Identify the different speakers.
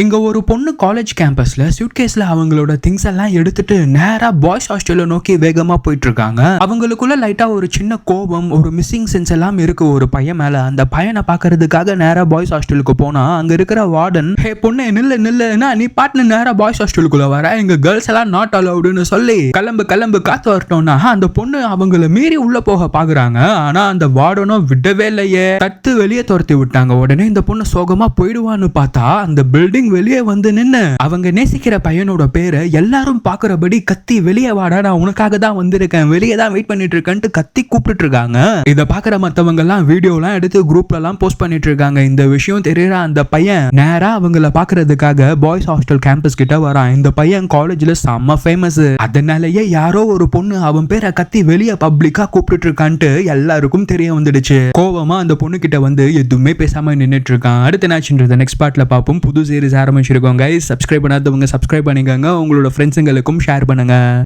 Speaker 1: இங்க ஒரு பொண்ணு காலேஜ் கேம்பஸ்ல சூட்கேஸ்ல அவங்களோட திங்ஸ் எல்லாம் எடுத்துட்டு நேரா பாய்ஸ் ஹாஸ்டல்ல நோக்கி வேகமா போயிட்டு இருக்காங்க. அவங்களுக்குள்ள லைட்டா ஒரு சின்ன கோபம், ஒரு மிஸ்ஸிங் சென்ஸ் எல்லாம் இருக்கு ஒரு பையன் மேல. அந்த பையனை பாக்குறதுக்காக நேரா பாய்ஸ் ஹாஸ்டலுக்கு போனா அங்க இருக்கிற வார்டன், ஹே பொண்ணு நில்லு நில்லுன்னா நீ பாட்டு நேரா பாய்ஸ் ஹாஸ்டலுக்குள்ள வர, இங்க கேர்ள்ஸ் எல்லாம் நாட் அலவுடுன்னு சொல்லி கிளம்பு கிளம்பு காத்து வரட்டோம்னா அந்த பொண்ணு அவங்கள மீறி உள்ள போக பாக்குறாங்க. ஆனா அந்த வார்டனும் விடவே இல்லையே, தட்டு வெளியே துரத்தி விட்டாங்க. உடனே இந்த பொண்ணு சோகமா போயிடுவான்னு பார்த்தா அந்த பில்டிங் வெளியே வந்து நின்னு அவங்க நேசிக்கிற பையனோட பேரை எல்லாரும் பாக்குறபடி கத்தி, வெளியே வாடா நான் உனக்காக தான் வந்திருக்கேன், வெளியே தான் வெயிட் பண்ணிட்டு இருக்கேன்ட்டு கத்தி கூப்பிட்டு இருக்காங்க. இத பாக்குற மத்தவங்க எல்லாம் வீடியோ எல்லாம் எடுத்து குரூப்ல எல்லாம் போஸ்ட் பண்ணிட்டு இருக்காங்க. இந்த விஷயம் தெரியற அந்த பையன் நேரா அவங்கள பாக்குறதுக்காக பாய்ஸ் ஹாஸ்டல் கேம்பஸ் கிட்ட வரான். இந்த பையன் காலேஜ்ல செம்ம ஃபேமஸ். அதனாலயே யாரோ ஒரு பொண்ணு அவன் பேரை கத்தி வெளியே பப்ளிக்கா கூப்பிட்டு இருக்கான்ட்டு எல்லாருக்கும் தெரிய வந்துடுச்சு. கோவமா அந்த பொண்ணு கிட்ட வந்து எதுவுமே பேசாம நின்னுட்டு இருக்கான். அடுத்த என்னாச்சுன்றத நெக்ஸ்ட் பார்ட்ல பார்ப்போம். புது சீரிஸ் ஆரம்பிச்சிருக்கோம் கைஸ். சப்ஸ்கிரைப் பண்ணாதவங்க சப்ஸ்கிரைப் பண்ணிக்கோங்க, உங்களோட ஃப்ரெண்ட்ஸுங்களுக்கும் ஷேர் பண்ணுங்க.